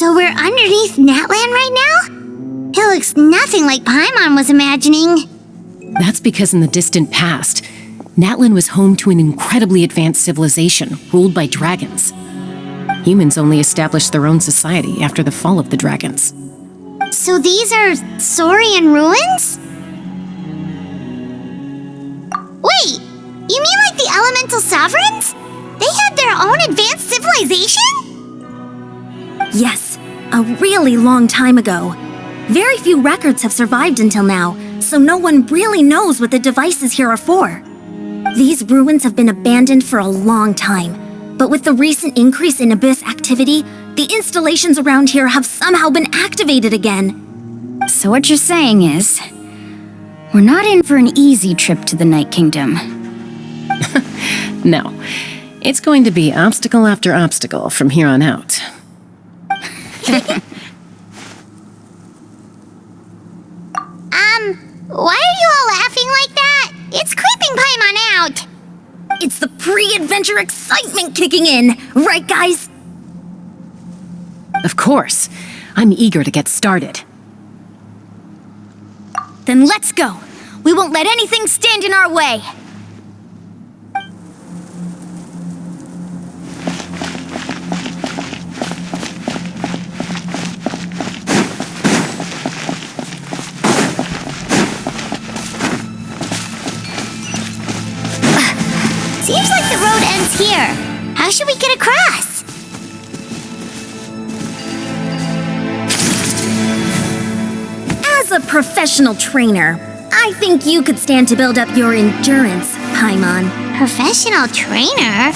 So we're underneath Natlan right now? It looks nothing like Paimon was imagining. That's because in the distant past, Natlan was home to an incredibly advanced civilization ruled by dragons. Humans only established their own society after the fall of the dragons. So these are Saurian ruins? Wait, you mean like the elemental sovereigns? They had their own advanced civilization? Yes, a really long time ago. Very few records have survived until now, so no one really knows what the devices here are for. These ruins have been abandoned for a long time, but with the recent increase in Abyss activity, the installations around here have somehow been activated again. So what you're saying is, we're not in for an easy trip to the Night Kingdom. No, it's going to be obstacle after obstacle from here on out. Why are you all laughing like that? It's creeping Paimon out. It's the pre-adventure excitement kicking in, right guys? Of course. I'm eager to get started. Then let's go. We won't let anything stand in our way. Seems like the road ends here. How should we get across? As a professional trainer, I think you could stand to build up your endurance, Paimon. Professional trainer?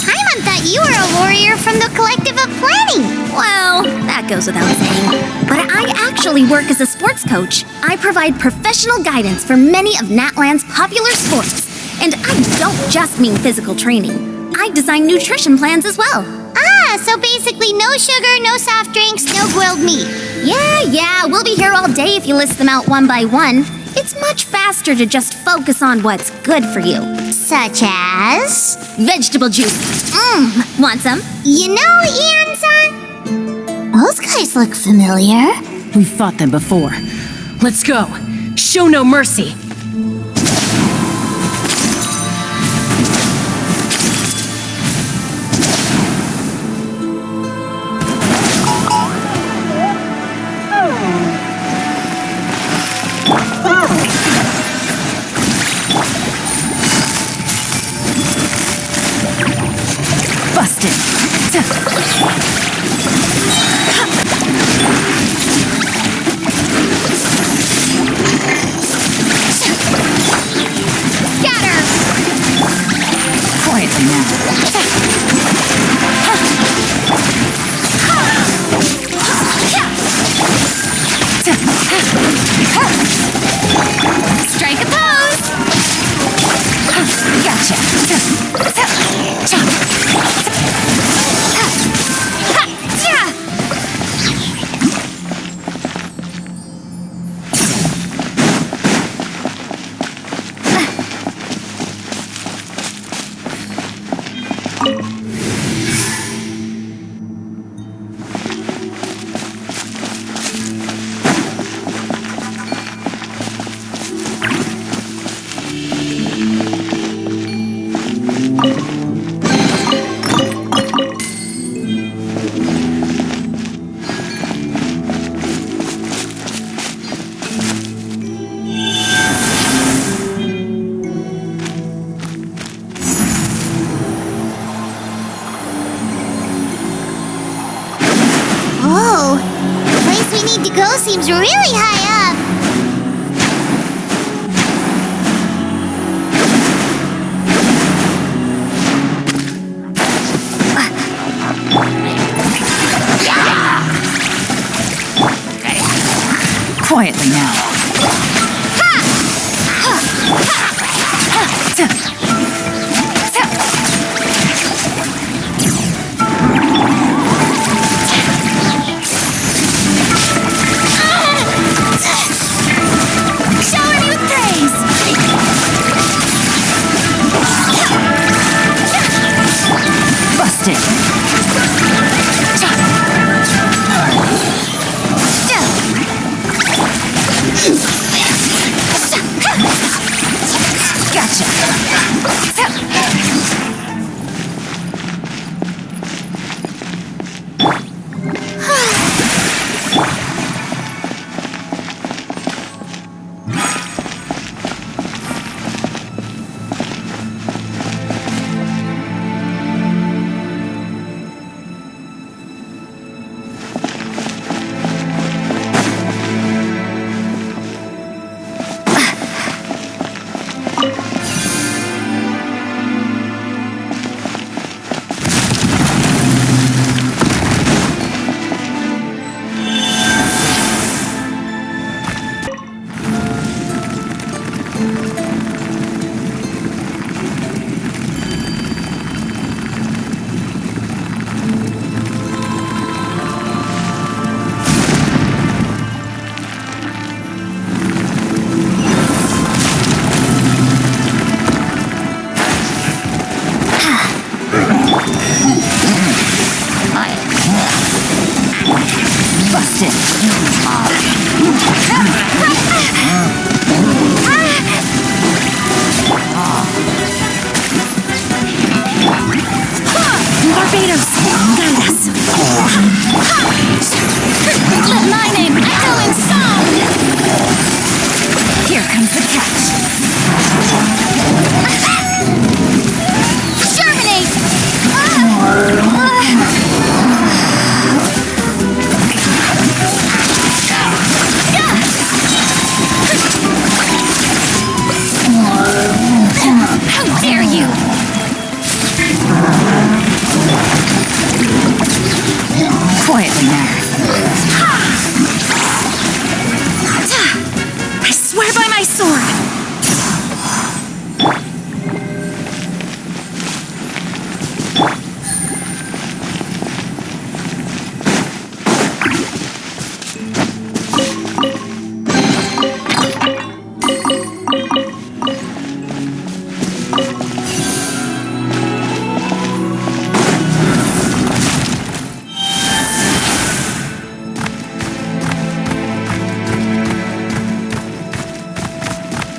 Paimon thought you were a warrior from the Collective of Planning. Well, that goes without saying. But I actually work as a sports coach. I provide professional guidance for many of Natlan's popular sports. And I don't just mean physical training. I design nutrition plans as well. So basically no sugar, no soft drinks, no grilled meat. Yeah, we'll be here all day if you list them out one by one. It's much faster to just focus on what's good for you. Such as? Vegetable juice. Want some? You know, Ian-san? Those guys look familiar. We've fought them before. Let's go. Show no mercy. Busted. Scatter! Quietly now. Strike a pose! Gotcha. The go seems really high up. Quietly now. Busted. Busted. Barbados, guide us. Let my name echo in sound! Here comes the test. Germinate! How dare you! Quietly there. I swear by my sword.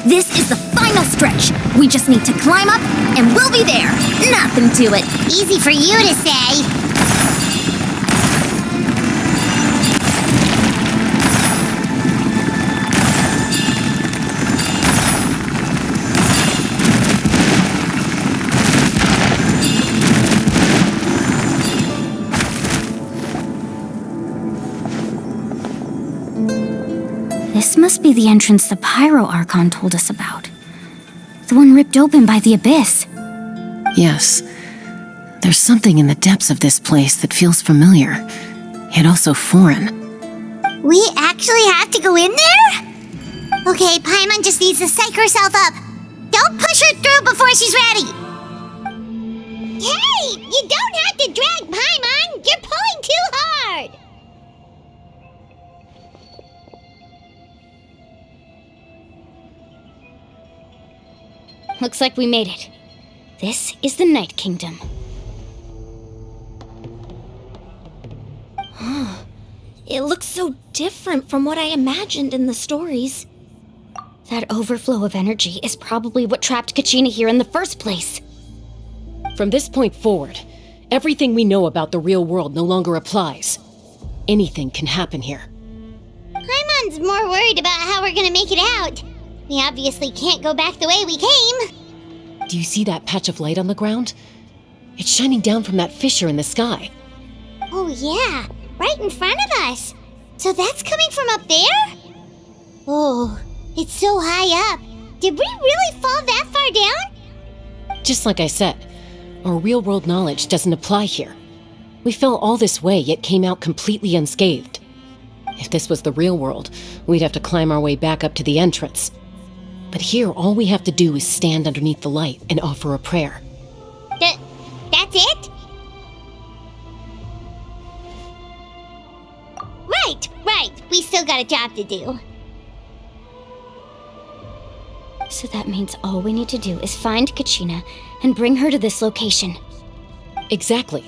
This is the final stretch. We just need to climb up, and we'll be there. Nothing to it. Easy for you to say. This must be the entrance the Pyro Archon told us about. The one ripped open by the Abyss. Yes. There's something in the depths of this place that feels familiar, yet also foreign. We actually have to go in there? Okay, Paimon just needs to psych herself up. Don't push her through before she's ready. Hey, you don't have to drag Paimon. You're pulling too hard. Looks like we made it. This is the Night Kingdom. It looks so different from what I imagined in the stories. That overflow of energy is probably what trapped Kachina here in the first place. From this point forward, everything we know about the real world no longer applies. Anything can happen here. Paimon's more worried about how we're gonna make it out. We obviously can't go back the way we came. Do you see that patch of light on the ground? It's shining down from that fissure in the sky. Oh yeah, right in front of us. So that's coming from up there? Oh, it's so high up. Did we really fall that far down? Just like I said, our real-world knowledge doesn't apply here. We fell all this way, yet came out completely unscathed. If this was the real world, we'd have to climb our way back up to the entrance. But here, all we have to do is stand underneath the light and offer a prayer. That's it? Right. We still got a job to do. So that means all we need to do is find Kachina and bring her to this location. Exactly.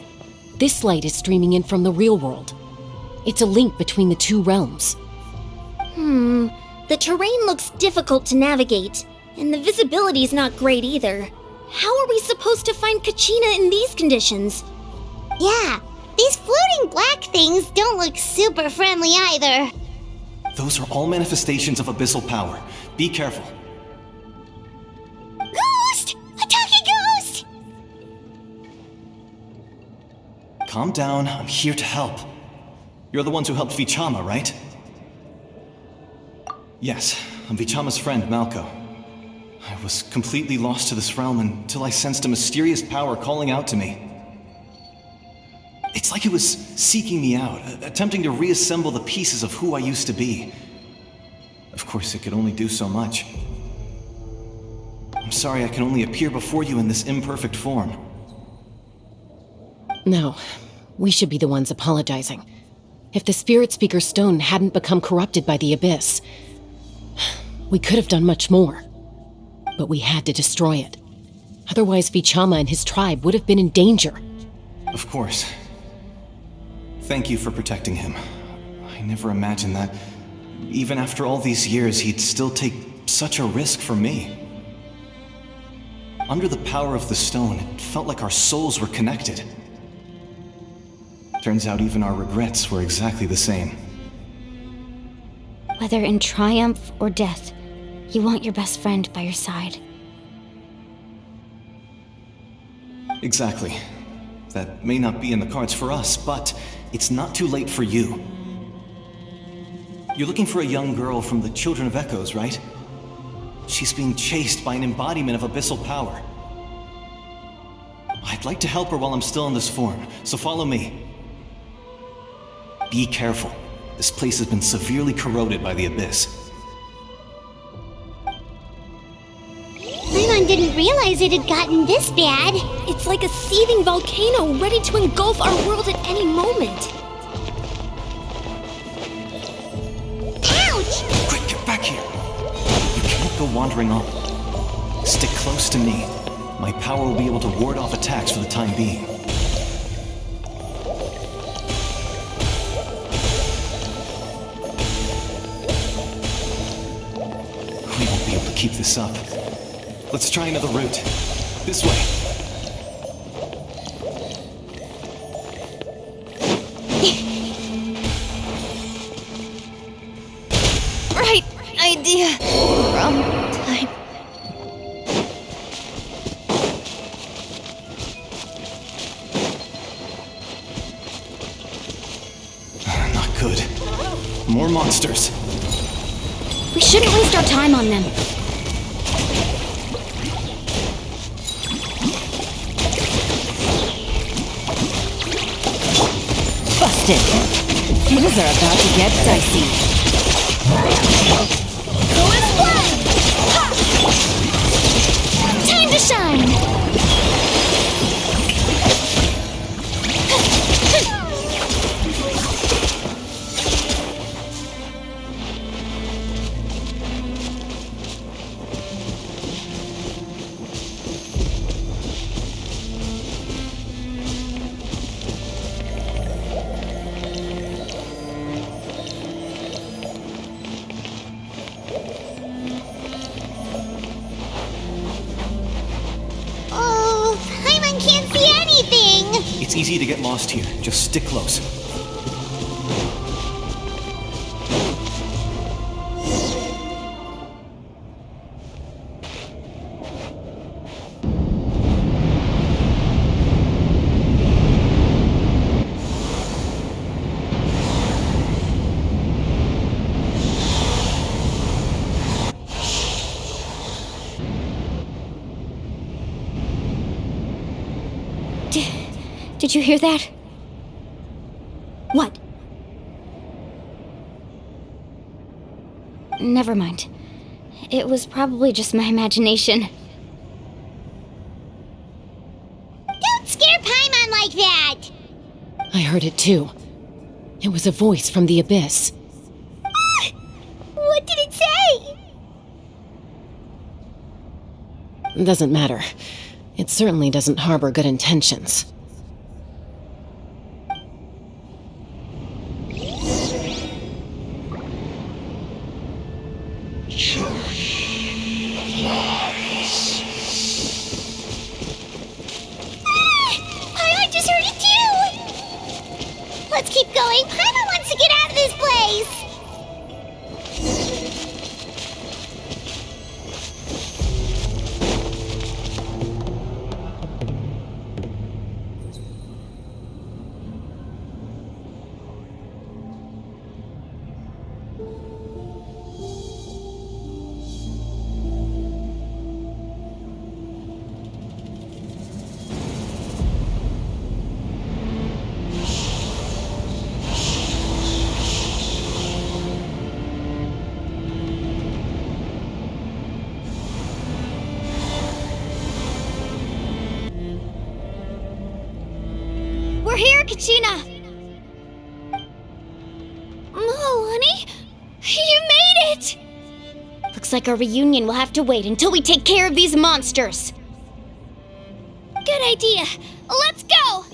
This light is streaming in from the real world. It's a link between the two realms. The terrain looks difficult to navigate, and the visibility's not great either. How are we supposed to find Kachina in these conditions? Yeah, these floating black things don't look super friendly either. Those are all manifestations of abyssal power. Be careful. Ghost! Attacking ghost! Calm down, I'm here to help. You're the ones who helped Vichama, right? Yes, I'm Vichama's friend, Malko. I was completely lost to this realm until I sensed a mysterious power calling out to me. It's like it was seeking me out, attempting to reassemble the pieces of who I used to be. Of course, it could only do so much. I'm sorry I can only appear before you in this imperfect form. No, we should be the ones apologizing. If the Spirit Speaker's stone hadn't become corrupted by the Abyss, we could have done much more. But we had to destroy it. Otherwise, Vichama and his tribe would have been in danger. Of course. Thank you for protecting him. I never imagined that, even after all these years, he'd still take such a risk for me. Under the power of the stone, it felt like our souls were connected. Turns out even our regrets were exactly the same. Whether in triumph or death, you want your best friend by your side. Exactly. That may not be in the cards for us, but it's not too late for you. You're looking for a young girl from the Children of Echoes, right? She's being chased by an embodiment of abyssal power. I'd like to help her while I'm still in this form, so follow me. Be careful. This place has been severely corroded by the abyss. Paimon didn't realize it had gotten this bad. It's like a seething volcano ready to engulf our world at any moment. Ouch! Quick, get back here! You can't go wandering on. Stick close to me. My power will be able to ward off attacks for the time being. We won't be able to keep this up. Let's try another route. This way. Right idea. Wrong time. Not good. More monsters. We shouldn't waste our time on them. Busted. Things are about to get dicey. Who is one? Time to shine! Oh, Paimon can't see anything! It's easy to get lost here. Just stick close. Did you hear that? What? Never mind. It was probably just my imagination. Don't scare Paimon like that! I heard it too. It was a voice from the abyss. What did it say? Doesn't matter. It certainly doesn't harbor good intentions. Paimon just heard it too! Let's keep going. Paimon wants to get out of this place! We're here, Kachina! Oh, honey? You made it! Looks like our reunion will have to wait until we take care of these monsters. Good idea. Let's go!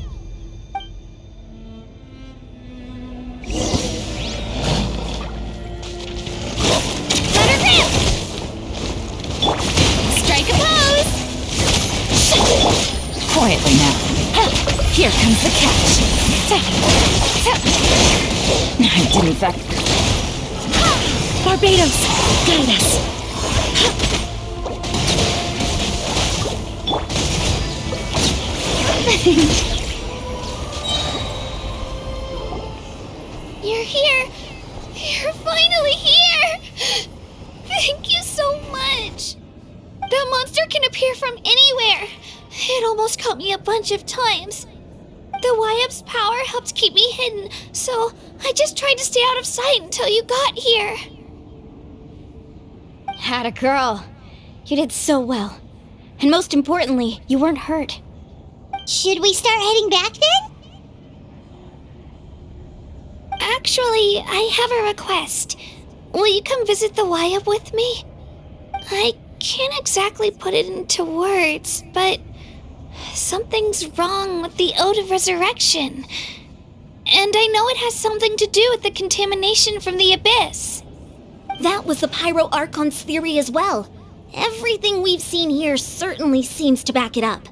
Here comes the catch. I didn't fact. Barbados, guide us. You're here! You're finally here! Thank you so much! That monster can appear from anywhere. It almost caught me a bunch of times. The Wyap's power helped keep me hidden, so I just tried to stay out of sight until you got here. Atta girl. You did so well. And most importantly, you weren't hurt. Should we start heading back then? Actually, I have a request. Will you come visit the Wyap with me? I can't exactly put it into words, but something's wrong with the Ode of Resurrection. And I know it has something to do with the contamination from the Abyss. That was the Pyro Archon's theory as well. Everything we've seen here certainly seems to back it up.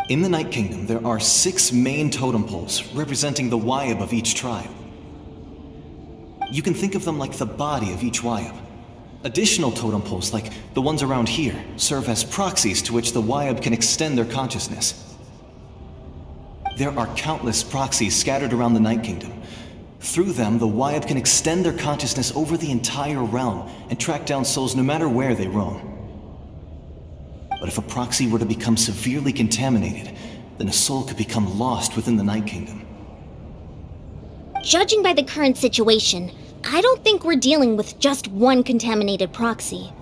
In the Night Kingdom, there are 6 main totem poles representing the Wyap of each tribe. You can think of them like the body of each Wyap. Additional totem poles, like the ones around here, serve as proxies to which the Wyap can extend their consciousness. There are countless proxies scattered around the Night Kingdom. Through them, the Wyap can extend their consciousness over the entire realm and track down souls no matter where they roam. But if a proxy were to become severely contaminated, then a soul could become lost within the Night Kingdom. Judging by the current situation, I don't think we're dealing with just one contaminated proxy.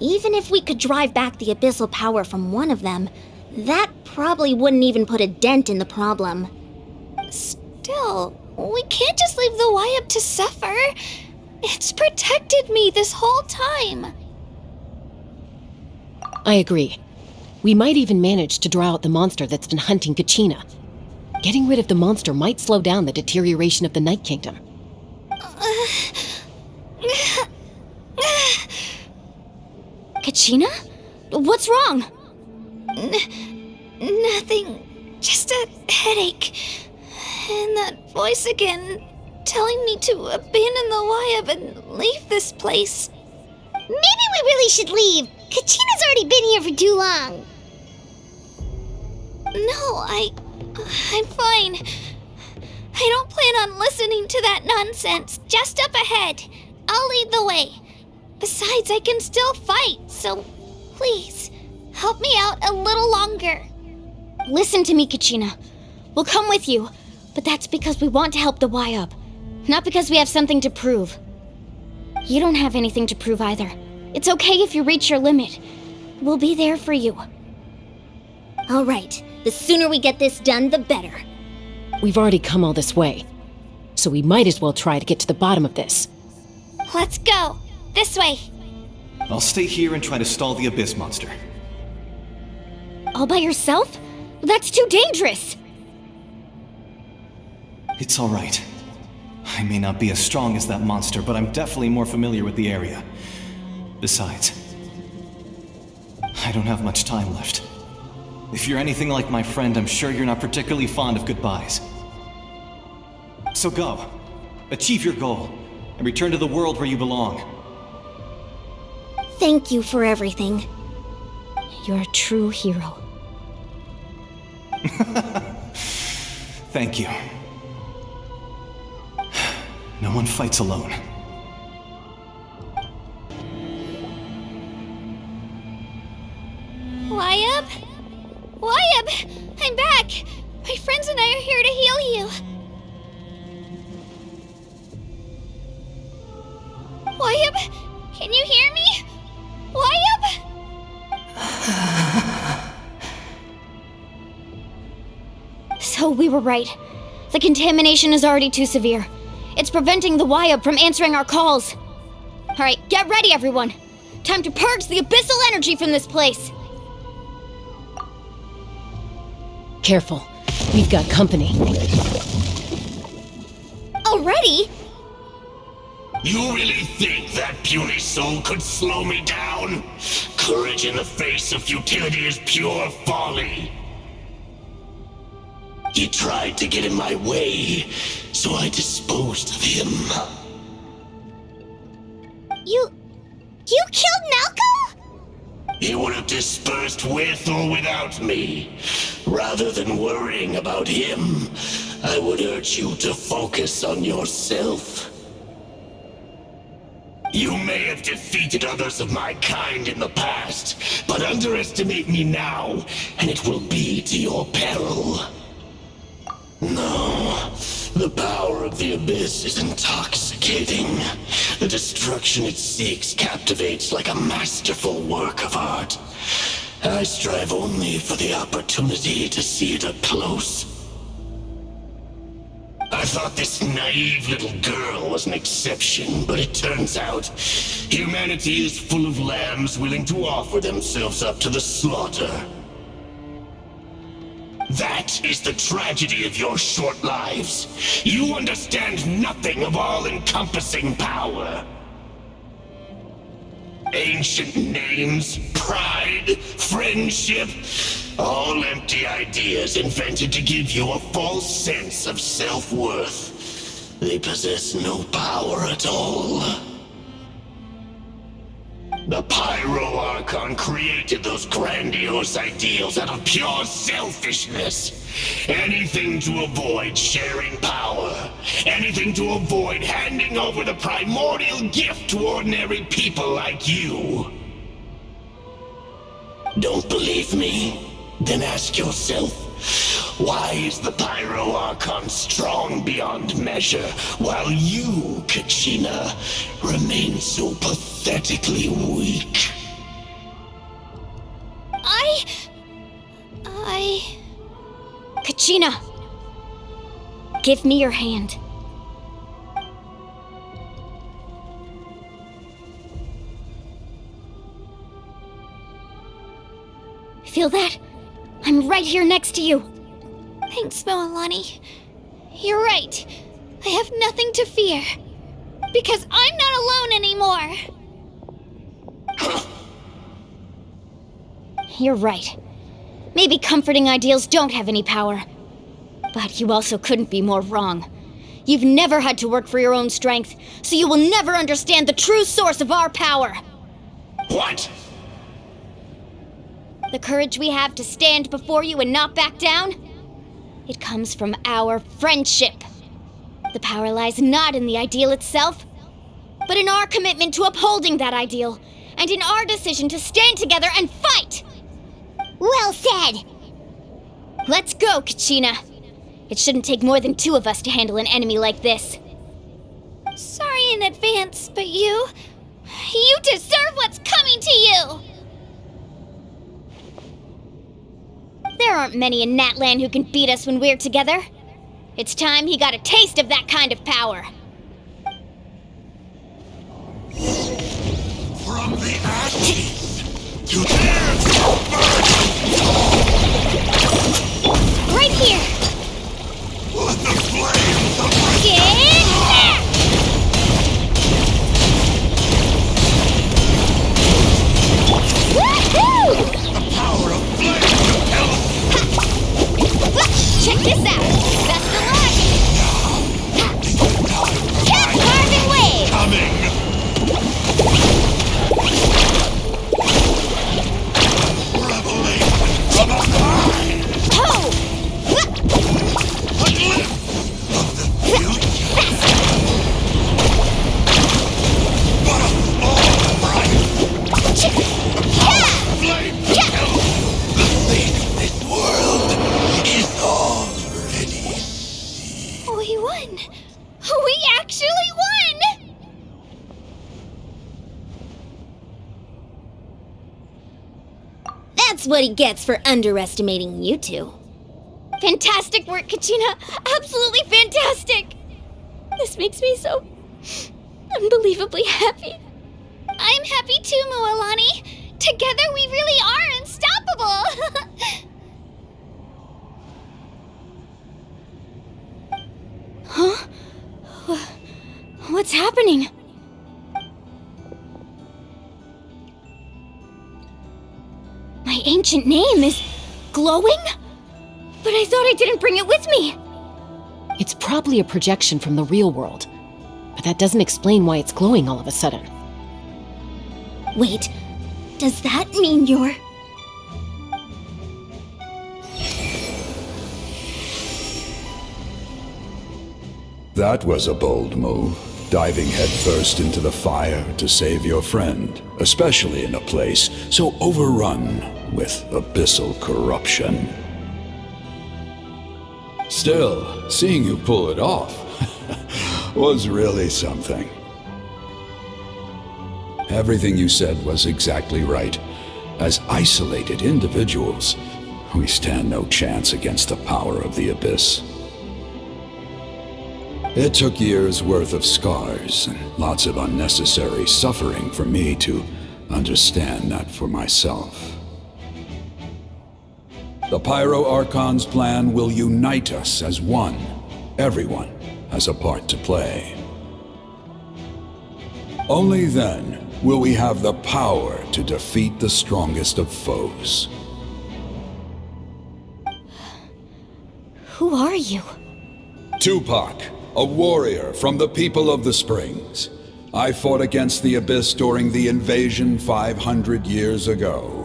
Even if we could drive back the abyssal power from one of them, that probably wouldn't even put a dent in the problem. Still, we can't just leave the Wyap to suffer. It's protected me this whole time. I agree. We might even manage to draw out the monster that's been hunting Kachina. Getting rid of the monster might slow down the deterioration of the Night Kingdom. Kachina? What's wrong? Nothing. Just a headache. And that voice again, telling me to abandon the Wyap and leave this place. Maybe we really should leave. Kachina's already been here for too long. No, I'm fine. I don't plan on listening to that nonsense. Just up ahead. I'll lead the way. Besides, I can still fight, so please, help me out a little longer. Listen to me, Kachina. We'll come with you, but that's because we want to help the Wyap, not because we have something to prove. You don't have anything to prove either. It's okay if you reach your limit. We'll be there for you. All right, the sooner we get this done, the better. We've already come all this way, so we might as well try to get to the bottom of this. Let's go. This way. I'll stay here and try to stall the Abyss monster. All by yourself? That's too dangerous! It's all right. I may not be as strong as that monster, but I'm definitely more familiar with the area. Besides, I don't have much time left. If you're anything like my friend, I'm sure you're not particularly fond of goodbyes. So go. Achieve your goal, and return to the world where you belong. Thank you for everything. You're a true hero. Thank you. No one fights alone. Wyap? Wyap! I'm back! My friends and I are here to heal you. Wyap? Can you hear me? Wyap? So we were right. The contamination is already too severe. It's preventing the Wyap from answering our calls. Alright, get ready everyone. Time to purge the abyssal energy from this place. Careful. We've got company. Already? You really think that puny soul could slow me down? Courage in the face of futility is pure folly. He tried to get in my way, so I disposed of him. You killed Malco? He would have dispersed with or without me. Rather than worrying about him, I would urge you to focus on yourself. You may have defeated others of my kind in the past, but underestimate me now, and it will be to your peril. No, the power of the Abyss is intoxicating. The destruction it seeks captivates like a masterful work of art. I strive only for the opportunity to see it up close. I thought this naive little girl was an exception, but it turns out humanity is full of lambs willing to offer themselves up to the slaughter. That is the tragedy of your short lives. You understand nothing of all-encompassing power. Ancient names, pride, friendship, all empty ideas invented to give you a false sense of self-worth. They possess no power at all. The Pyro Archon created those grandiose ideals out of pure selfishness. Anything to avoid sharing power. Anything to avoid handing over the primordial gift to ordinary people like you. Don't believe me? Then ask yourself, why is the Pyro Archon strong beyond measure, while you, Kachina, remain so pathetically weak? Kachina! Give me your hand. Feel that? I'm right here next to you. Thanks, Moalani. You're right. I have nothing to fear. Because I'm not alone anymore. You're right. Maybe comforting ideals don't have any power. But you also couldn't be more wrong. You've never had to work for your own strength, so you will never understand the true source of our power. What? The courage we have to stand before you and not back down? It comes from our friendship. The power lies not in the ideal itself, but in our commitment to upholding that ideal, and in our decision to stand together and fight! Well said! Let's go, Kachina. It shouldn't take more than two of us to handle an enemy like this. Sorry in advance, but you deserve what's coming to you! There aren't many in Natlan who can beat us when we're together. It's time he got a taste of that kind of power. From the ashes to dare to burn! Right here! Let the flames of Get back! Woohoo! the power of flame compels Check this out! Best of luck! Cat carving wave! coming! Revelation from on high! Ho! A glimpse of the future! But a small price! Flame compels the fate of this world is already sealed. We won! We actually won! That's what he gets for underestimating you two. Fantastic work, Kachina! Absolutely fantastic! This makes me so unbelievably happy. I'm happy too, Moalani. Together we really are unstoppable! Huh? What's happening? My ancient name is glowing? But I thought I didn't bring it with me! It's probably a projection from the real world, but that doesn't explain why it's glowing all of a sudden. Wait, does that mean you're... That was a bold move, diving headfirst into the fire to save your friend, especially in a place so overrun with abyssal corruption. Still, seeing you pull it off was really something. Everything you said was exactly right. As isolated individuals, we stand no chance against the power of the Abyss. It took years' worth of scars and lots of unnecessary suffering for me to understand that for myself. The Pyro Archon's plan will unite us as one. Everyone has a part to play. Only then will we have the power to defeat the strongest of foes. Who are you? Tupac, a warrior from the people of the Springs. I fought against the Abyss during the invasion 500 years ago.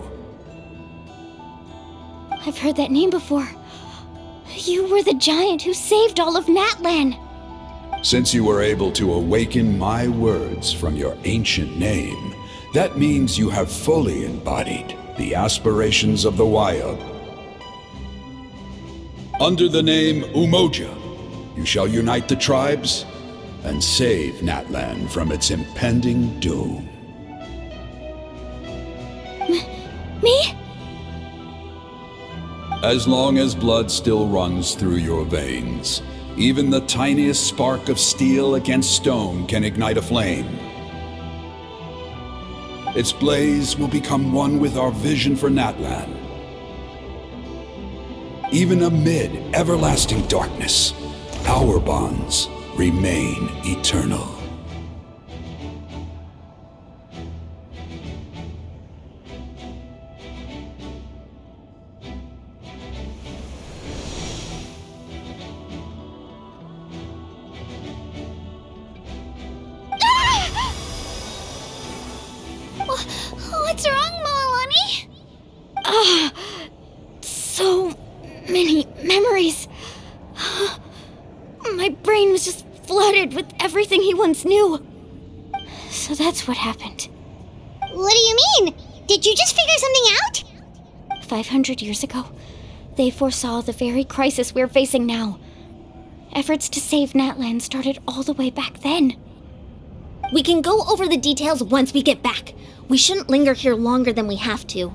I've heard that name before. You were the giant who saved all of Natlan. Since you were able to awaken my words from your ancient name, that means you have fully embodied the aspirations of the Wayab. Under the name Umoja, you shall unite the tribes and save Natlan from its impending doom. Me? As long as blood still runs through your veins, even the tiniest spark of steel against stone can ignite a flame. Its blaze will become one with our vision for Natlan. Even amid everlasting darkness, our bonds remain eternal. What's wrong, Milani? So many memories. My brain was just flooded with everything he once knew. So that's what happened. What do you mean? Did you just figure something out? 500 years ago, they foresaw the very crisis we're facing now. Efforts to save Natlan started all the way back then. We can go over the details once we get back. We shouldn't linger here longer than we have to.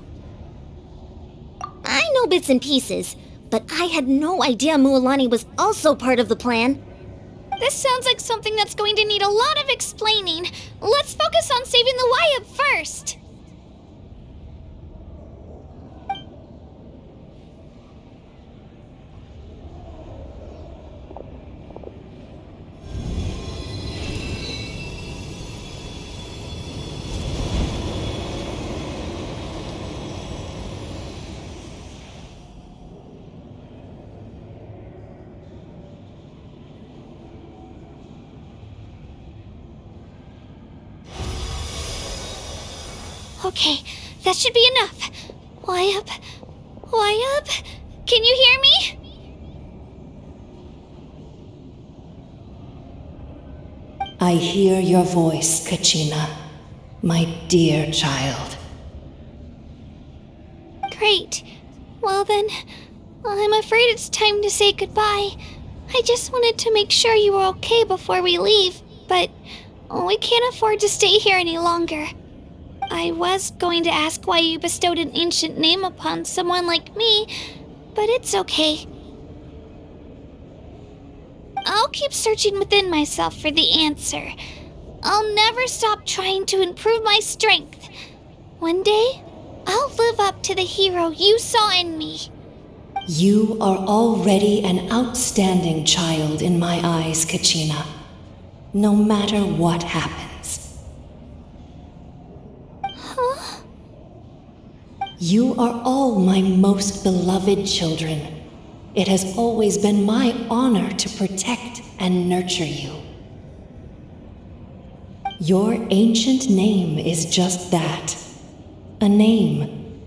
I know bits and pieces, but I had no idea Mualani was also part of the plan. This sounds like something that's going to need a lot of explaining. Let's focus on saving the Wayab first. Okay, that should be enough. Wayab? Wayab? Can you hear me? I hear your voice, Kachina, my dear child. Great. Well then, I'm afraid it's time to say goodbye. I just wanted to make sure you were okay before we leave, but we can't afford to stay here any longer. I was going to ask why you bestowed an ancient name upon someone like me, but it's okay. I'll keep searching within myself for the answer. I'll never stop trying to improve my strength. One day, I'll live up to the hero you saw in me. You are already an outstanding child in my eyes, Kachina. No matter what happens. Huh? You are all my most beloved children. It has always been my honor to protect and nurture you. Your ancient name is just that. A name.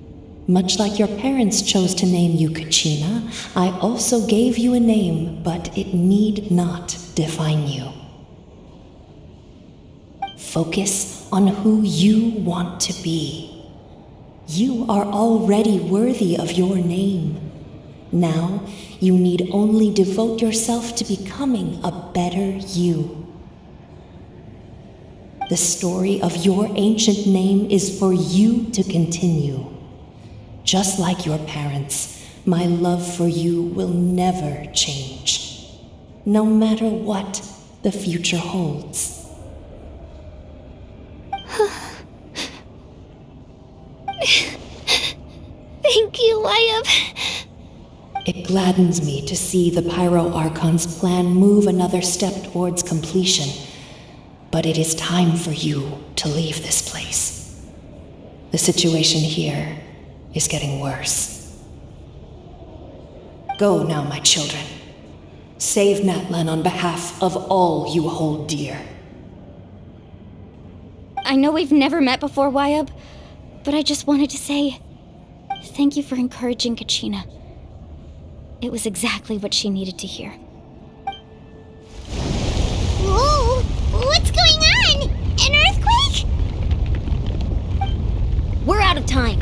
Much like your parents chose to name you Kachina, I also gave you a name, but it need not define you. Focus on who you want to be. You are already worthy of your name. Now, you need only devote yourself to becoming a better you. The story of your ancient name is for you to continue. Just like your parents, my love for you will never change, no matter what the future holds. Thank you, Wayab. It gladdens me to see the Pyro Archon's plan move another step towards completion, but it is time for you to leave this place. The situation here is getting worse. Go now, my children. Save Natlan on behalf of all you hold dear. I know we've never met before, Wayab, but I just wanted to say thank you for encouraging Kachina. It was exactly what she needed to hear. Whoa! What's going on? An earthquake? We're out of time.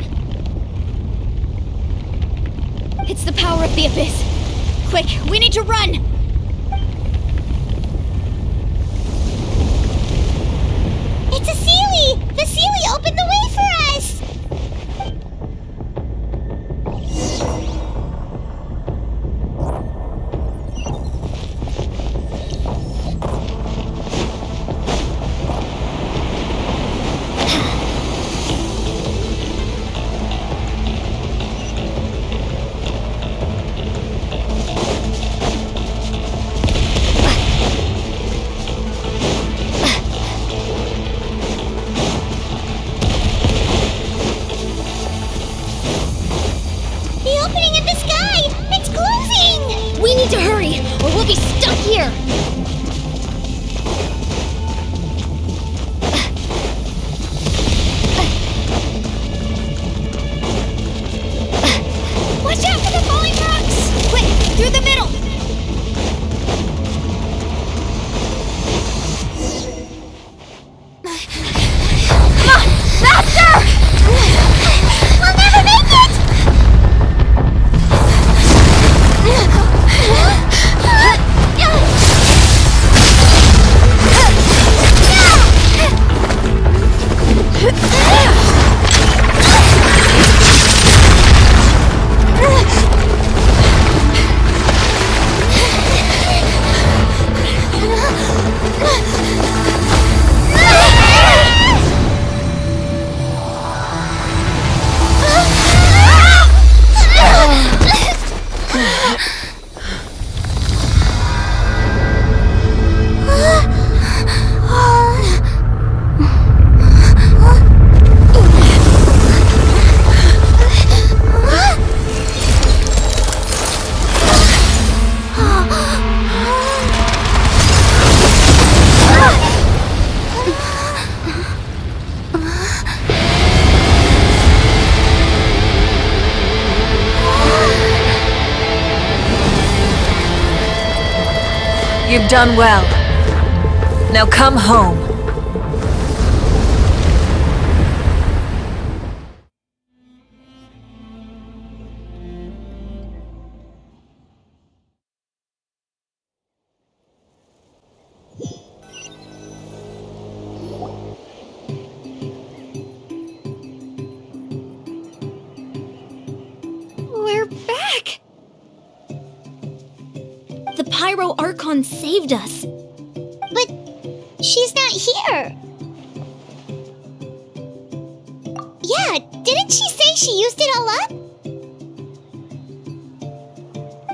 It's the power of the Abyss. Quick, we need to run! It's a Seelie! The Seelie opened the way for us! To hurry, or we'll be stuck here! Watch out for the falling rocks! Quick, through the middle! Come on, faster! We'll never make it! You've done well. Now come home. We're back! The Pyro Archon saved us. But she's not here. Yeah, didn't she say she used it all up?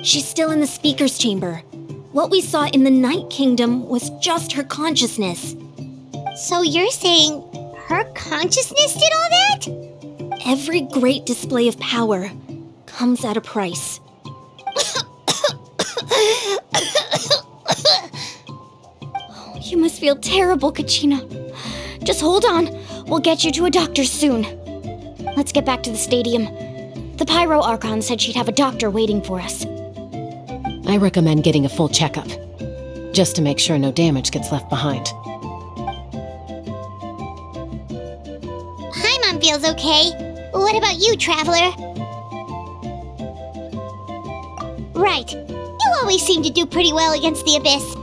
She's still in the speaker's chamber. What we saw in the Night Kingdom was just her consciousness. So you're saying her consciousness did all that? Every great display of power comes at a price. You must feel terrible, Kachina. Just hold on. We'll get you to a doctor soon. Let's get back to the stadium. The Pyro Archon said she'd have a doctor waiting for us. I recommend getting a full checkup, just to make sure no damage gets left behind. Paimon feels okay. What about you, Traveler? Right. You always seem to do pretty well against the Abyss.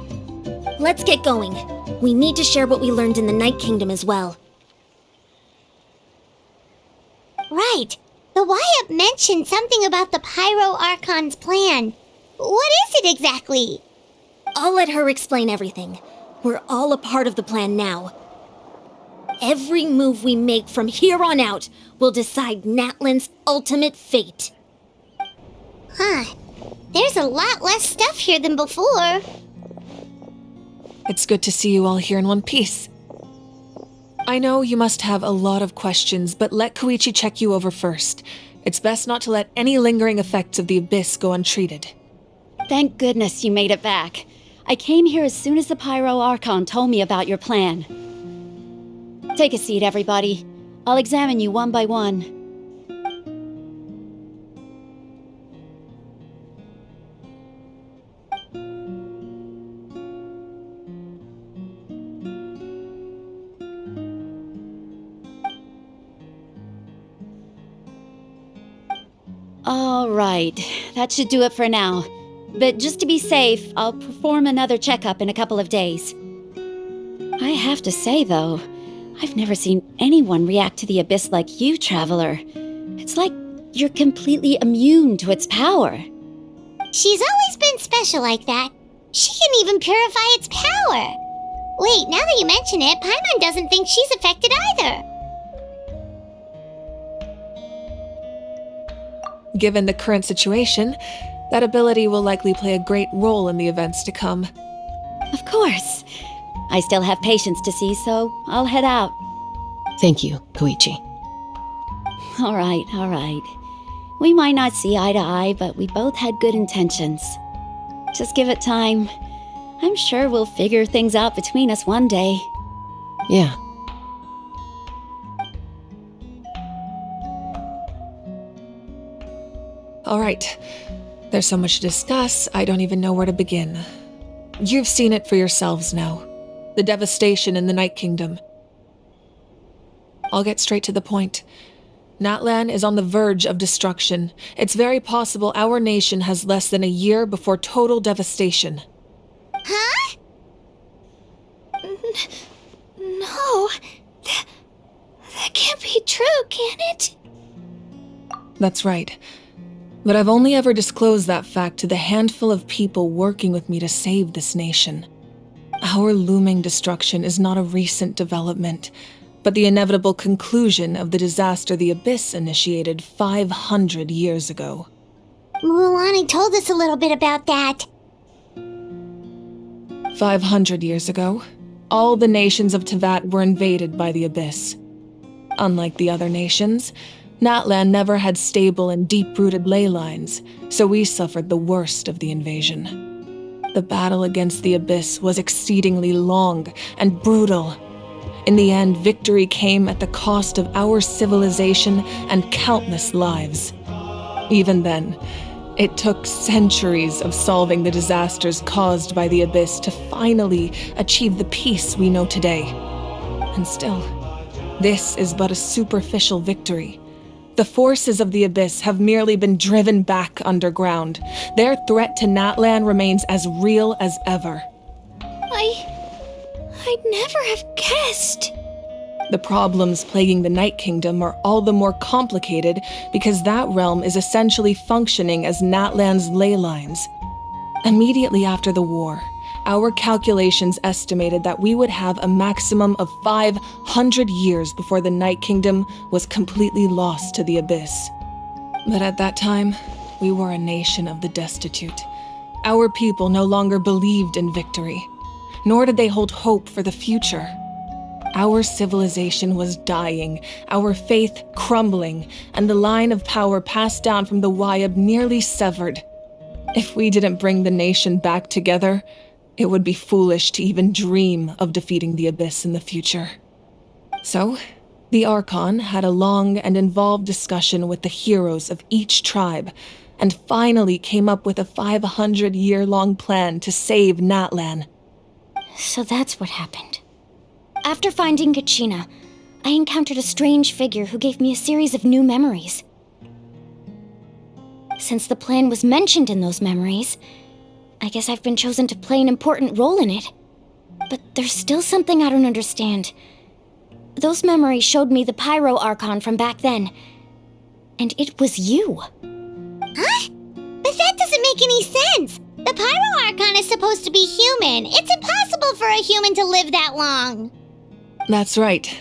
Let's get going. We need to share what we learned in the Night Kingdom as well. Right. The Wyatt mentioned something about the Pyro Archon's plan. What is it exactly? I'll let her explain everything. We're all a part of the plan now. Every move we make from here on out will decide Natlan's ultimate fate. Huh. There's a lot less stuff here than before. It's good to see you all here in one piece. I know you must have a lot of questions, but let Koichi check you over first. It's best not to let any lingering effects of the Abyss go untreated. Thank goodness you made it back. I came here as soon as the Pyro Archon told me about your plan. Take a seat, everybody. I'll examine you one by one. All right, that should do it for now. But just to be safe, I'll perform another checkup in a couple of days. I have to say, though, I've never seen anyone react to the Abyss like you, Traveler. It's like you're completely immune to its power. She's always been special like that. She can even purify its power. Wait, now that you mention it, Paimon doesn't think she's affected either. Given the current situation, that ability will likely play a great role in the events to come. Of course. I still have patients to see, so I'll head out. Thank you, Koichi. All right. We might not see eye to eye, but we both had good intentions. Just give it time. I'm sure we'll figure things out between us one day. Yeah. All right. There's so much to discuss, I don't even know where to begin. You've seen it for yourselves now. The devastation in the Night Kingdom. I'll get straight to the point. Natlan is on the verge of destruction. It's very possible our nation has less than a year before total devastation. Huh? No. That can't be true, can it? That's right. But I've only ever disclosed that fact to the handful of people working with me to save this nation. Our looming destruction is not a recent development, but the inevitable conclusion of the disaster the Abyss initiated 500 years ago. Mualani told us a little bit about that. 500 years ago, all the nations of Teyvat were invaded by the Abyss. Unlike the other nations, Natlan never had stable and deep-rooted ley lines, so we suffered the worst of the invasion. The battle against the Abyss was exceedingly long and brutal. In the end, victory came at the cost of our civilization and countless lives. Even then, it took centuries of solving the disasters caused by the Abyss to finally achieve the peace we know today. And still, this is but a superficial victory. The forces of the Abyss have merely been driven back underground. Their threat to Natlan remains as real as ever. I'd never have guessed. The problems plaguing the Night Kingdom are all the more complicated because that realm is essentially functioning as Natlan's ley lines. Immediately after the war, our calculations estimated that we would have a maximum of 500 years before the Night Kingdom was completely lost to the Abyss. But at that time, we were a nation of the destitute. Our people no longer believed in victory, nor did they hold hope for the future. Our civilization was dying, our faith crumbling, and the line of power passed down from the Wyatt nearly severed. If we didn't bring the nation back together, It would be foolish to even dream of defeating the Abyss in the future. So, the Archon had a long and involved discussion with the heroes of each tribe, and finally came up with a 500-year-long plan to save Natlan. So that's what happened. After finding Kachina, I encountered a strange figure who gave me a series of new memories. Since the plan was mentioned in those memories, I guess I've been chosen to play an important role in it. But there's still something I don't understand. Those memories showed me the Pyro Archon from back then. And it was you. Huh? But that doesn't make any sense. The Pyro Archon is supposed to be human. It's impossible for a human to live that long. That's right.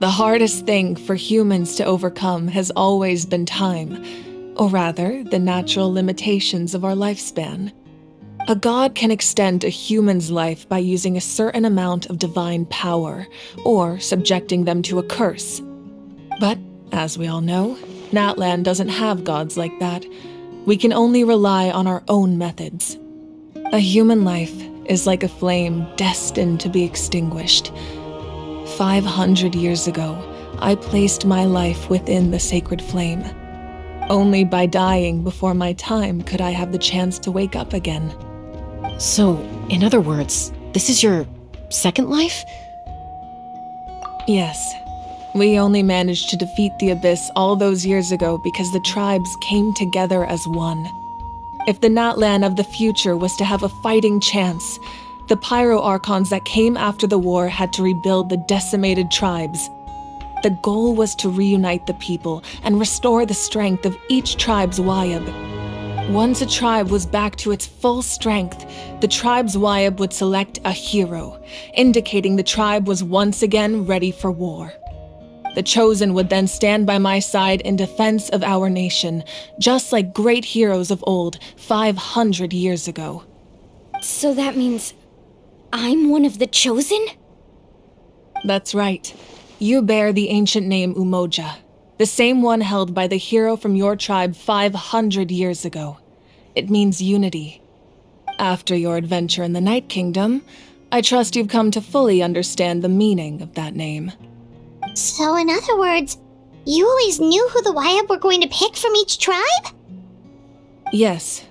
The hardest thing for humans to overcome has always been time, or rather, the natural limitations of our lifespan. A god can extend a human's life by using a certain amount of divine power, or subjecting them to a curse. But, as we all know, Natlan doesn't have gods like that. We can only rely on our own methods. A human life is like a flame destined to be extinguished. 500 years ago, I placed my life within the sacred flame. Only by dying before my time could I have the chance to wake up again. So, in other words, this is your second life? Yes. We only managed to defeat the Abyss all those years ago because the tribes came together as one. If the Natlan of the future was to have a fighting chance, the Pyro Archons that came after the war had to rebuild the decimated tribes. The goal was to reunite the people and restore the strength of each tribe's Wayab. Once a tribe was back to its full strength, the tribe's Wayab would select a hero, indicating the tribe was once again ready for war. The Chosen would then stand by my side in defense of our nation, just like great heroes of old 500 years ago. So that means I'm one of the Chosen? That's right. You bear the ancient name Umoja, the same one held by the hero from your tribe 500 years ago. It means unity. After your adventure in the Night Kingdom, I trust you've come to fully understand the meaning of that name. So in other words, you always knew who the Wayab were going to pick from each tribe? Yes.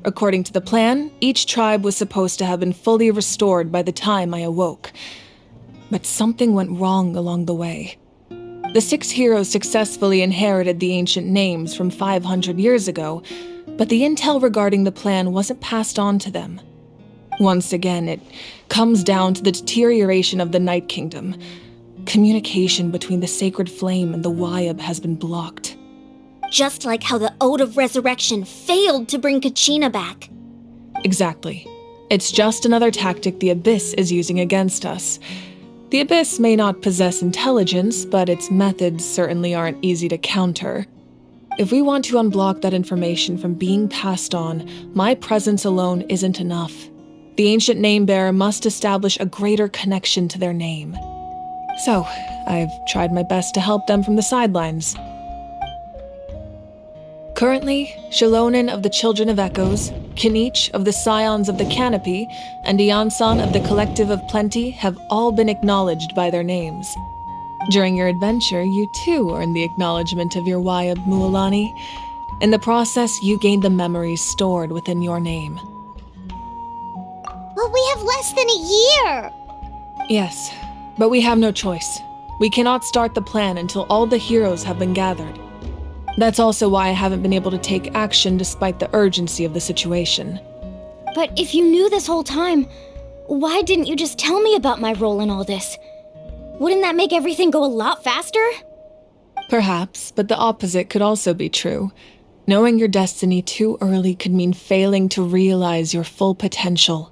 According to the plan, each tribe was supposed to have been fully restored by the time I awoke. But something went wrong along the way. The 6 heroes successfully inherited the ancient names from 500 years ago, but the intel regarding the plan wasn't passed on to them. Once again, it comes down to the deterioration of the Night Kingdom. Communication between the Sacred Flame and the Wayab has been blocked. Just like how the Ode of Resurrection failed to bring Kachina back. Exactly. It's just another tactic the Abyss is using against us. The Abyss may not possess intelligence, but its methods certainly aren't easy to counter. If we want to unblock that information from being passed on, my presence alone isn't enough. The ancient name-bearer must establish a greater connection to their name. So, I've tried my best to help them from the sidelines. Currently, Shalonin of the Children of Echoes, Kinich of the Scions of the Canopy, and Iansan of the Collective of Plenty have all been acknowledged by their names. During your adventure, you too earned the acknowledgement of your Wayab, Mualani. In the process, you gained the memories stored within your name. But we have less than a year! Yes, but we have no choice. We cannot start the plan until all the heroes have been gathered. That's also why I haven't been able to take action despite the urgency of the situation. But if you knew this whole time, why didn't you just tell me about my role in all this? Wouldn't that make everything go a lot faster? Perhaps, but the opposite could also be true. Knowing your destiny too early could mean failing to realize your full potential.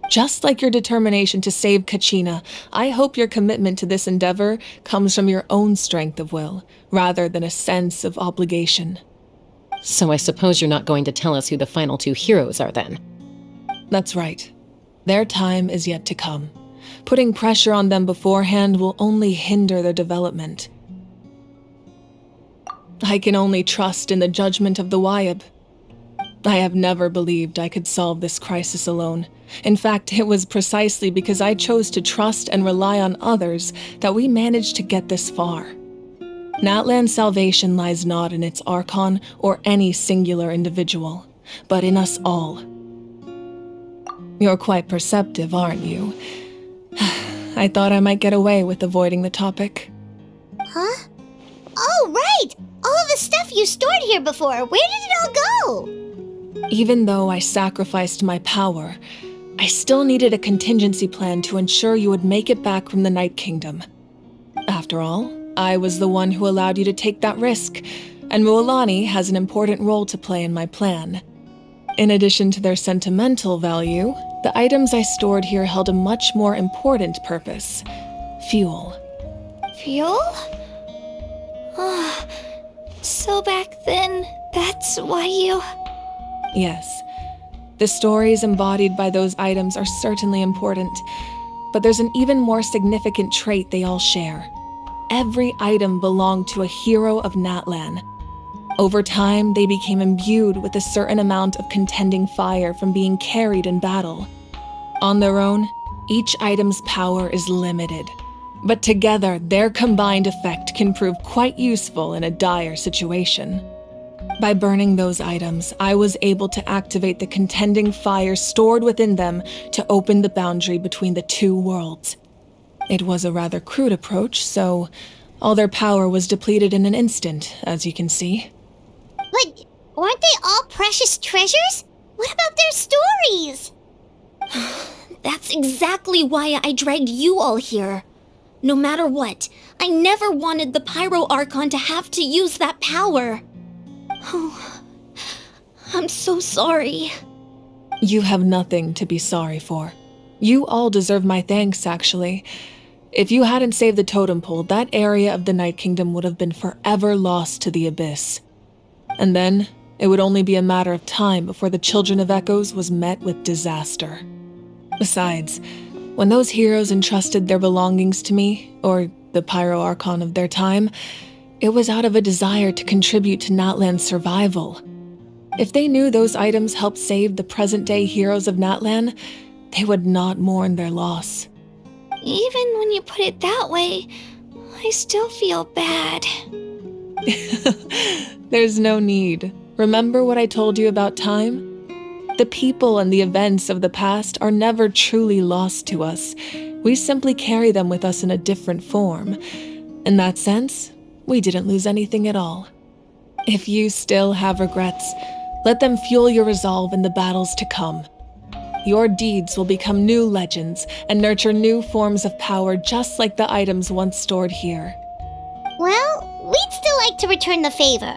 Just like your determination to save Kachina, I hope your commitment to this endeavor comes from your own strength of will, rather than a sense of obligation. So I suppose you're not going to tell us who the final 2 heroes are then? That's right. Their time is yet to come. Putting pressure on them beforehand will only hinder their development. I can only trust in the judgment of the Wayab. I have never believed I could solve this crisis alone. In fact, it was precisely because I chose to trust and rely on others that we managed to get this far. Natlan's salvation lies not in its Archon or any singular individual, but in us all. You're quite perceptive, aren't you? I thought I might get away with avoiding the topic. Huh? Oh, right! All of the stuff you stored here before, where did it all go? Even though I sacrificed my power, I still needed a contingency plan to ensure you would make it back from the Night Kingdom. After all, I was the one who allowed you to take that risk, and Mualani has an important role to play in my plan. In addition to their sentimental value, the items I stored here held a much more important purpose: fuel. Fuel? So back then, that's why you... Yes, the stories embodied by those items are certainly important, but there's an even more significant trait they all share. Every item belonged to a hero of Natlan. Over time, they became imbued with a certain amount of contending fire from being carried in battle. On their own, each item's power is limited, but together, their combined effect can prove quite useful in a dire situation. By burning those items, I was able to activate the contending fire stored within them to open the boundary between the two worlds. It was a rather crude approach, so all their power was depleted in an instant, as you can see. But weren't they all precious treasures? What about their stories? That's exactly why I dragged you all here. No matter what, I never wanted the Pyro Archon to have to use that power. Oh, I'm so sorry. You have nothing to be sorry for. You all deserve my thanks, actually. If you hadn't saved the totem pole, that area of the Night Kingdom would have been forever lost to the abyss. And then, it would only be a matter of time before the Children of Echoes was met with disaster. Besides, when those heroes entrusted their belongings to me, or the Pyro Archon of their time, it was out of a desire to contribute to Natlan's survival. If they knew those items helped save the present-day heroes of Natlan, they would not mourn their loss. Even when you put it that way, I still feel bad. There's no need. Remember what I told you about time? The people and the events of the past are never truly lost to us. We simply carry them with us in a different form. In that sense, we didn't lose anything at all. If you still have regrets, let them fuel your resolve in the battles to come. Your deeds will become new legends and nurture new forms of power just like the items once stored here. Well, we'd still like to return the favor.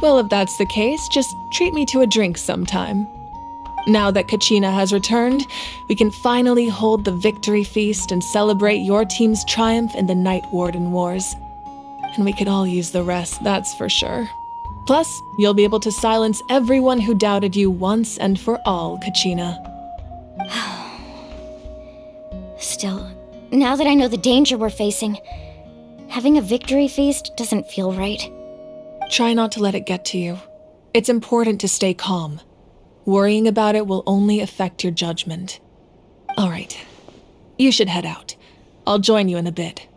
Well, if that's the case, just treat me to a drink sometime. Now that Kachina has returned, we can finally hold the victory feast and celebrate your team's triumph in the Night Warden Wars. And we could all use the rest, that's for sure. Plus, you'll be able to silence everyone who doubted you once and for all, Kachina. Still, now that I know the danger we're facing, having a victory feast doesn't feel right. Try not to let it get to you. It's important to stay calm. Worrying about it will only affect your judgment. All right, you should head out. I'll join you in a bit.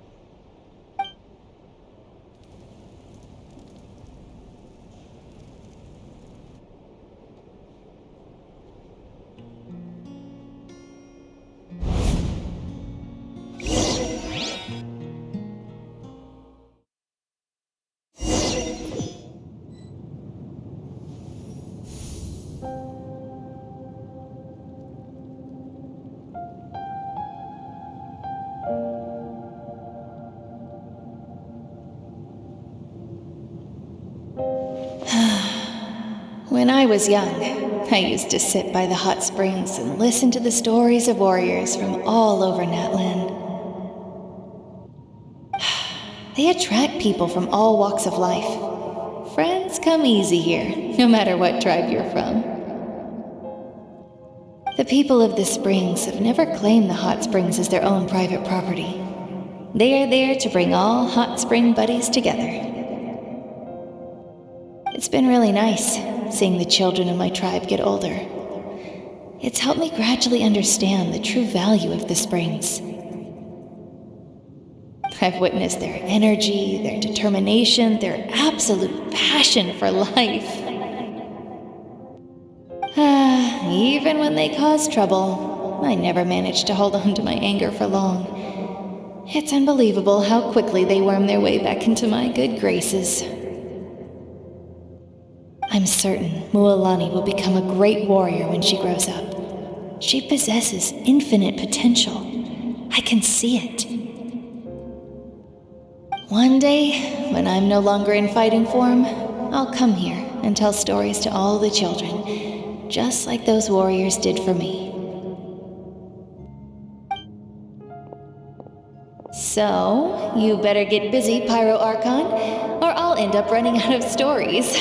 When I was young, I used to sit by the hot springs and listen to the stories of warriors from all over Natlan. They attract people from all walks of life. Friends come easy here, no matter what tribe you're from. The people of the springs have never claimed the hot springs as their own private property. They are there to bring all hot spring buddies together. It's been really nice seeing the children of my tribe get older. It's helped me gradually understand the true value of the springs. I've witnessed their energy, their determination, their absolute passion for life. Even when they cause trouble, I never managed to hold on to my anger for long. It's unbelievable how quickly they worm their way back into my good graces. I'm certain Mualani will become a great warrior when she grows up. She possesses infinite potential. I can see it. One day, when I'm no longer in fighting form, I'll come here and tell stories to all the children, just like those warriors did for me. So, you better get busy, Pyro Archon, or I'll end up running out of stories.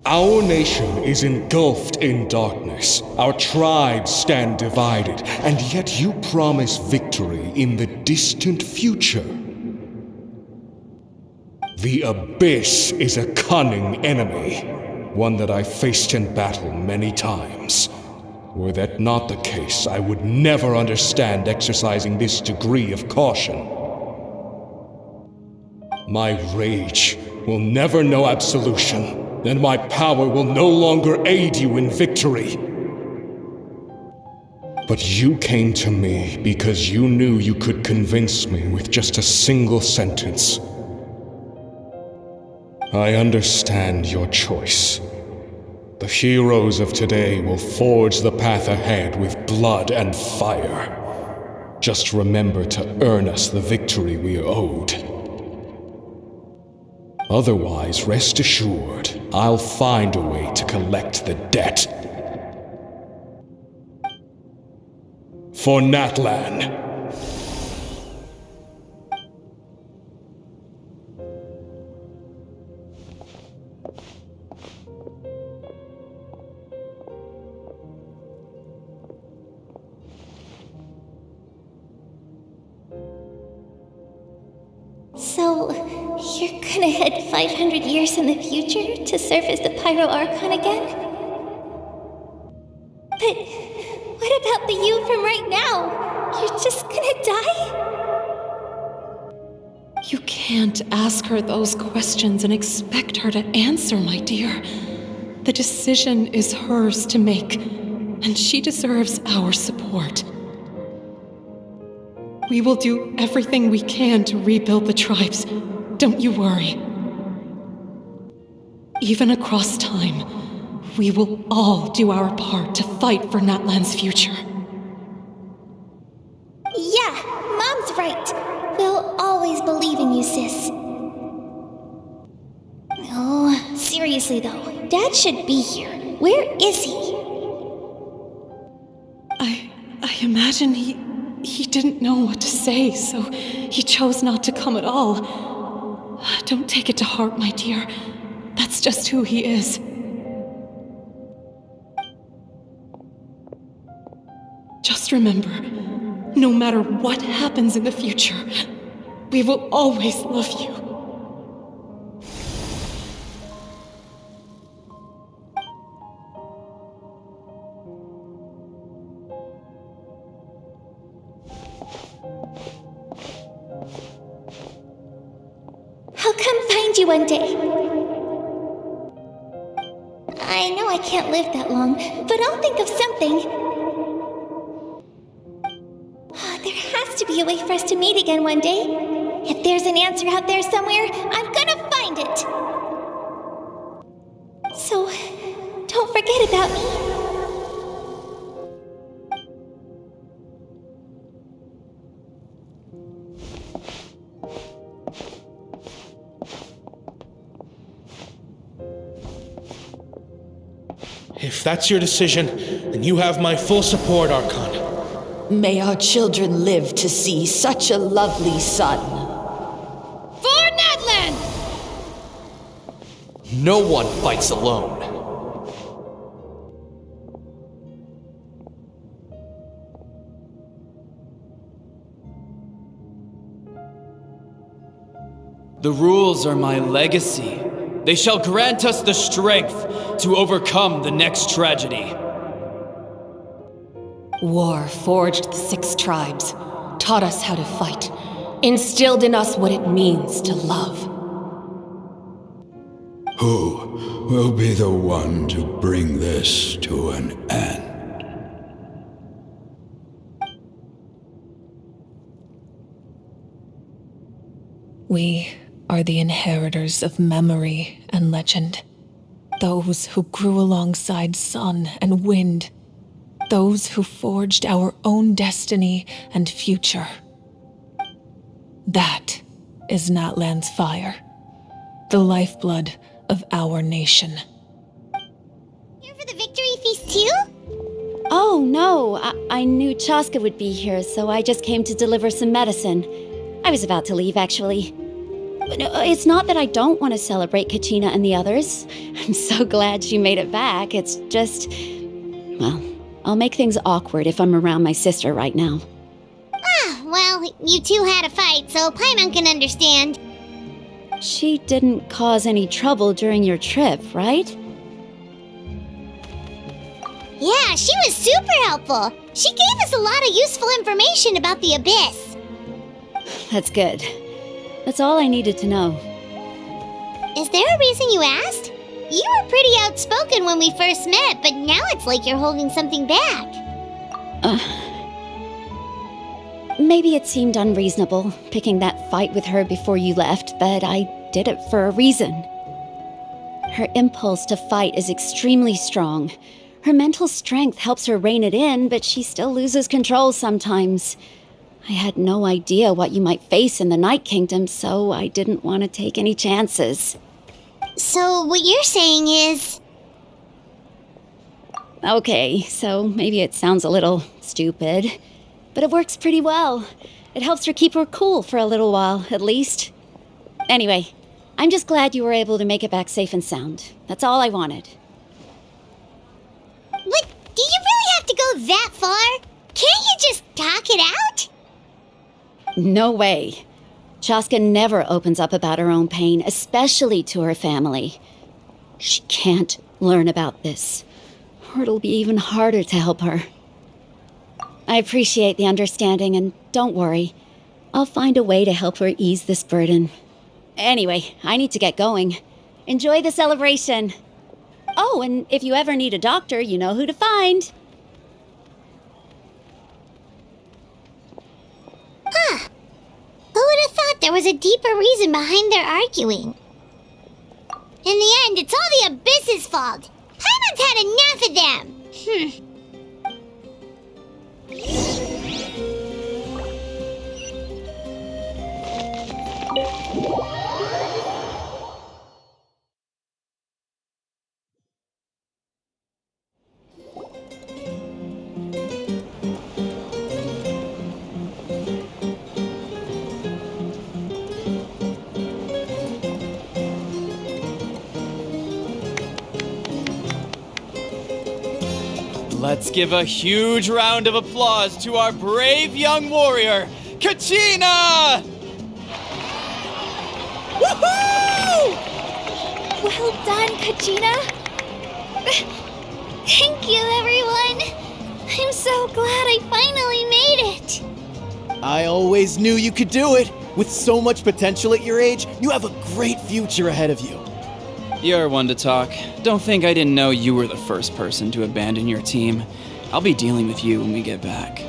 Our nation is engulfed in darkness. Our tribes stand divided, and yet you promise victory in the distant future. The Abyss is a cunning enemy, one that I faced in battle many times. Were that not the case, I would never understand exercising this degree of caution. My rage will never know absolution. Then my power will no longer aid you in victory. But you came to me because you knew you could convince me with just a single sentence. I understand your choice. The heroes of today will forge the path ahead with blood and fire. Just remember to earn us the victory we are owed. Otherwise, rest assured, I'll find a way to collect the debt. For Natlan. So, you're gonna head 500 years in the future to serve as the Pyro Archon again? But what about the you from right now? You're just gonna die? You can't ask her those questions and expect her to answer, my dear. The decision is hers to make, and she deserves our support. We will do everything we can to rebuild the tribes. Don't you worry. Even across time, we will all do our part to fight for Natlan's future. Yeah, Mom's right. We'll always believe in you, sis. Oh, seriously though, Dad should be here. Where is he? I imagine he didn't know what to say, so he chose not to come at all. Don't take it to heart, my dear. That's just who he is. Just remember, no matter what happens in the future, we will always love you. I'll come find you one day. I know I can't live that long, but I'll think of something. There has to be a way for us to meet again one day. If there's an answer out there somewhere, I'm gonna find it. So, don't forget about me. If that's your decision, then you have my full support, Archon. May our children live to see such a lovely son. For Natlan! No one fights alone. The rules are my legacy. They shall grant us the strength to overcome the next tragedy. War forged the 6 tribes, taught us how to fight, instilled in us what it means to love. Who will be the one to bring this to an end? We are the inheritors of memory and legend. Those who grew alongside sun and wind. Those who forged our own destiny and future. That is Natlan's fire. The lifeblood of our nation. Here for the victory feast too? Oh, no. I knew Chaska would be here, so I just came to deliver some medicine. I was about to leave, actually. But no, it's not that I don't want to celebrate Kachina and the others. I'm so glad she made it back. It's just... well, I'll make things awkward if I'm around my sister right now. Ah, well, you two had a fight, so Paimon can understand. She didn't cause any trouble during your trip, right? Yeah, she was super helpful. She gave us a lot of useful information about the Abyss. That's good. That's all I needed to know. Is there a reason you asked? You were pretty outspoken when we first met, but now it's like you're holding something back. Maybe it seemed unreasonable, picking that fight with her before you left, but I did it for a reason. Her impulse to fight is extremely strong. Her mental strength helps her rein it in, but she still loses control sometimes. I had no idea what you might face in the Night Kingdom, so I didn't want to take any chances. So what you're saying is... Okay, so maybe it sounds a little stupid, but it works pretty well. It helps her keep her cool for a little while, at least. Anyway, I'm just glad you were able to make it back safe and sound. That's all I wanted. But do you really have to go that far? Can't you just talk it out? No way. Chaska never opens up about her own pain, especially to her family. She can't learn about this, or it'll be even harder to help her. I appreciate the understanding, and don't worry. I'll find a way to help her ease this burden. Anyway, I need to get going. Enjoy the celebration. Oh, and if you ever need a doctor, you know who to find. Huh. Who would have thought there was a deeper reason behind their arguing? In the end, it's all the Abyss's fault. Paimon's had enough of them. Let's give a huge round of applause to our brave young warrior, Kachina! Woohoo! Well done, Kachina. Thank you, everyone. I'm so glad I finally made it. I always knew you could do it. With so much potential at your age, you have a great future ahead of you. You're one to talk. Don't think I didn't know you were the first person to abandon your team. I'll be dealing with you when we get back.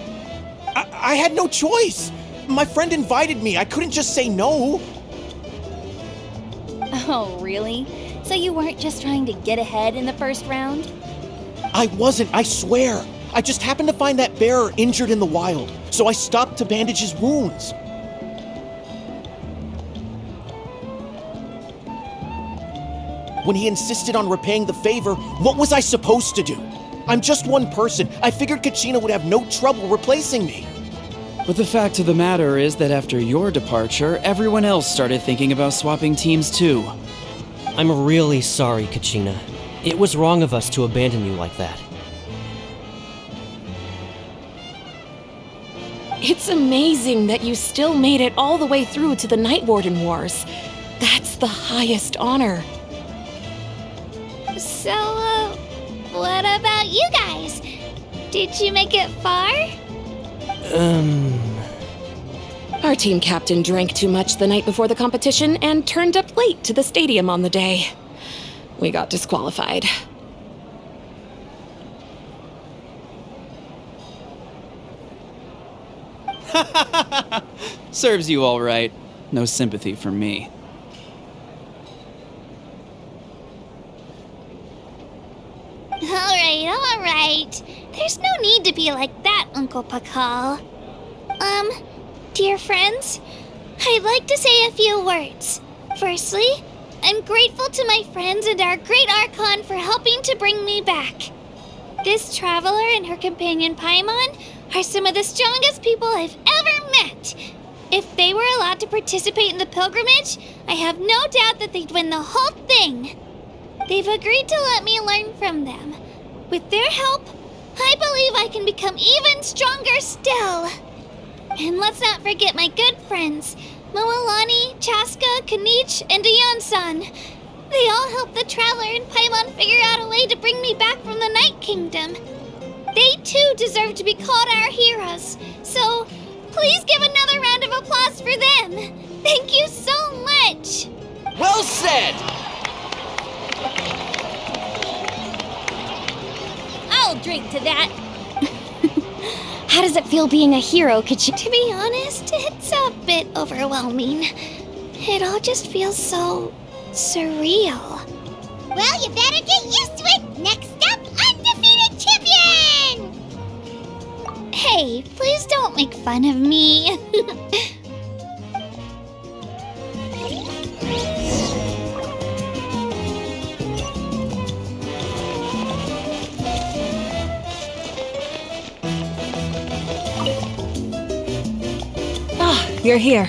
I had no choice. My friend invited me. I couldn't just say no. Oh, really? So you weren't just trying to get ahead in the first round? I wasn't, I swear. I just happened to find that bearer injured in the wild, so I stopped to bandage his wounds. When he insisted on repaying the favor, what was I supposed to do? I'm just one person. I figured Kachina would have no trouble replacing me. But the fact of the matter is that after your departure, everyone else started thinking about swapping teams too. I'm really sorry, Kachina. It was wrong of us to abandon you like that. It's amazing that you still made it all the way through to the Night Warden Wars. That's the highest honor. So, what about you guys? Did you make it far? Our team captain drank too much the night before the competition and turned up late to the stadium on the day. We got disqualified. Serves you all right. No sympathy from me. All right. There's no need to be like that, Uncle Pakal. Dear friends, I'd like to say a few words. Firstly, I'm grateful to my friends and our great Archon for helping to bring me back. This traveler and her companion Paimon are some of the strongest people I've ever met. If they were allowed to participate in the pilgrimage, I have no doubt that they'd win the whole thing. They've agreed to let me learn from them. With their help, I believe I can become even stronger still. And let's not forget my good friends, Moalani, Chaska, Kanich, and Dayon-san. They all helped the Traveler and Paimon figure out a way to bring me back from the Night Kingdom. They too deserve to be called our heroes, so please give another round of applause for them. Thank you so much. Well said! I'll drink to that. How does it feel being a hero, Kachina? To be honest, it's a bit overwhelming. It all just feels so surreal. Well, you better get used to it. Next up, undefeated champion! Hey, please don't make fun of me. You're here.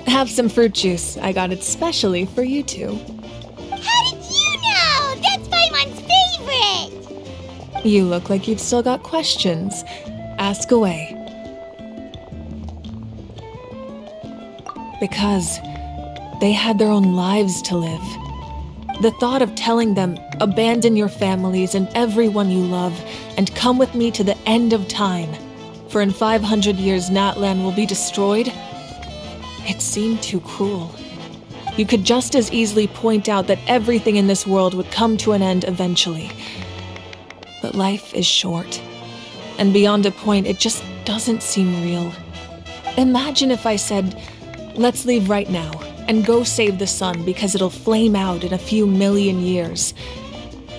Have some fruit juice. I got it specially for you two. How did you know? That's Paimon's favorite! You look like you've still got questions. Ask away. Because they had their own lives to live. The thought of telling them, abandon your families and everyone you love, and come with me to the end of time, for in 500 years Natlan will be destroyed, it seemed too cruel. You could just as easily point out that everything in this world would come to an end eventually. But life is short, and beyond a point, it just doesn't seem real. Imagine if I said, let's leave right now, and go save the sun because it'll flame out in a few million years.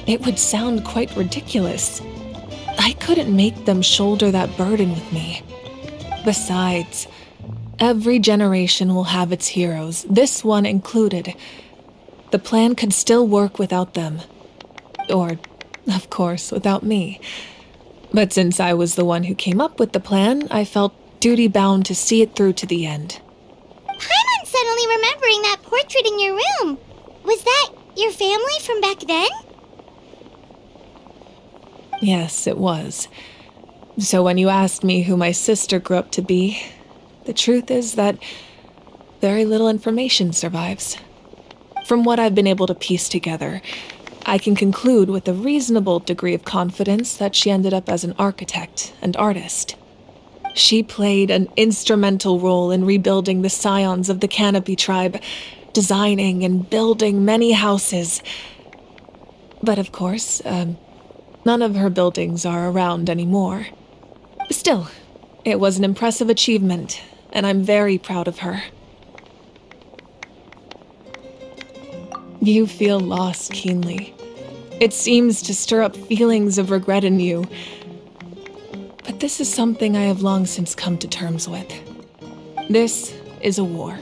It would sound quite ridiculous. I couldn't make them shoulder that burden with me. Besides, every generation will have its heroes, this one included. The plan could still work without them. Or, of course, without me. But since I was the one who came up with the plan, I felt duty-bound to see it through to the end. Paimon's suddenly remembering that portrait in your room. Was that your family from back then? Yes, it was. So when you asked me who my sister grew up to be, the truth is that very little information survives. From what I've been able to piece together, I can conclude with a reasonable degree of confidence that she ended up as an architect and artist. She played an instrumental role in rebuilding the scions of the Canopy tribe, designing and building many houses. But of course, none of her buildings are around anymore. Still, it was an impressive achievement, and I'm very proud of her. You feel loss keenly. It seems to stir up feelings of regret in you. But this is something I have long since come to terms with. This is a war,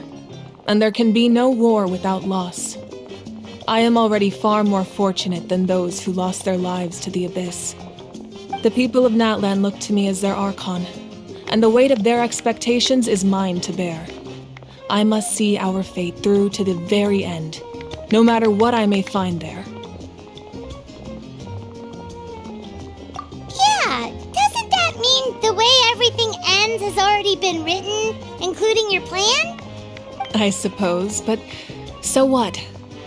and there can be no war without loss. I am already far more fortunate than those who lost their lives to the Abyss. The people of Natlan look to me as their Archon, and the weight of their expectations is mine to bear. I must see our fate through to the very end, no matter what I may find there. Yeah, doesn't that mean the way everything ends has already been written, including your plan? I suppose, but so what?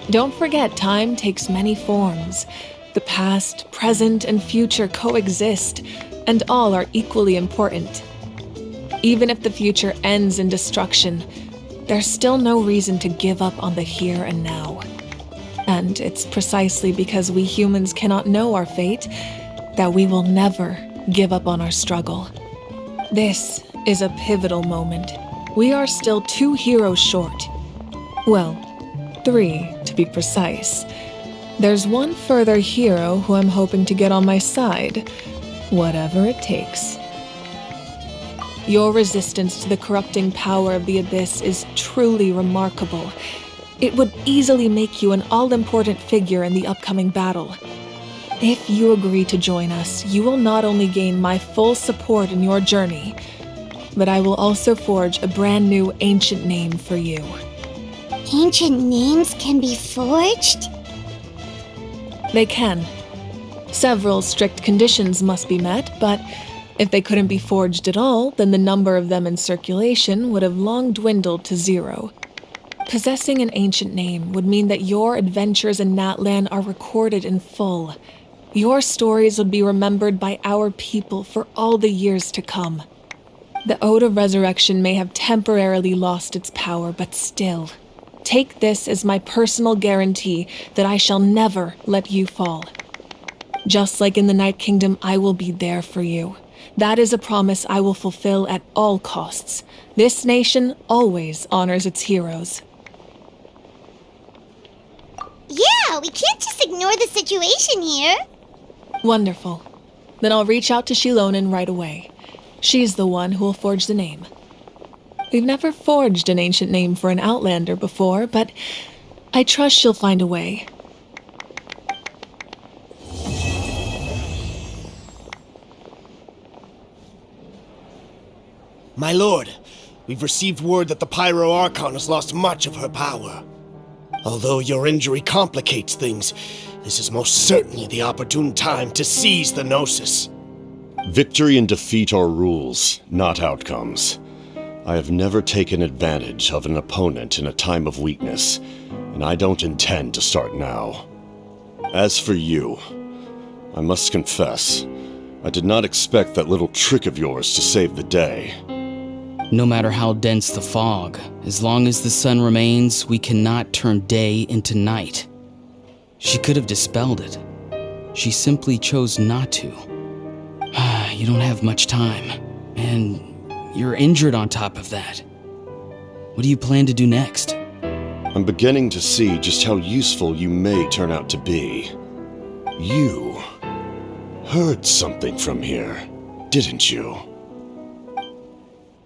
Don't forget, time takes many forms. The past, present, and future coexist, and all are equally important. Even if the future ends in destruction, there's still no reason to give up on the here and now. And it's precisely because we humans cannot know our fate that we will never give up on our struggle. This is a pivotal moment. We are still 2 heroes short. Well, 3 to be precise. There's one further hero who I'm hoping to get on my side, whatever it takes. Your resistance to the corrupting power of the Abyss is truly remarkable. It would easily make you an all-important figure in the upcoming battle. If you agree to join us, you will not only gain my full support in your journey, but I will also forge a brand new ancient name for you. Ancient names can be forged? They can. Several strict conditions must be met, but if they couldn't be forged at all, then the number of them in circulation would have long dwindled to 0. Possessing an ancient name would mean that your adventures in Natlan are recorded in full. Your stories would be remembered by our people for all the years to come. The Ode of Resurrection may have temporarily lost its power, but still, take this as my personal guarantee that I shall never let you fall. Just like in the Night Kingdom, I will be there for you. That is a promise I will fulfill at all costs. This nation always honors its heroes. Yeah, we can't just ignore the situation here. Wonderful. Then I'll reach out to Shilonen right away. She's the one who will forge the name. We've never forged an ancient name for an Outlander before, but I trust she'll find a way. My lord, we've received word that the Pyro Archon has lost much of her power. Although your injury complicates things, this is most certainly the opportune time to seize the Gnosis. Victory and defeat are rules, not outcomes. I have never taken advantage of an opponent in a time of weakness, and I don't intend to start now. As for you, I must confess, I did not expect that little trick of yours to save the day. No matter how dense the fog, as long as the sun remains, we cannot turn day into night. She could have dispelled it. She simply chose not to. You don't have much time, and you're injured on top of that. What do you plan to do next? I'm beginning to see just how useful you may turn out to be. You heard something from here, didn't you?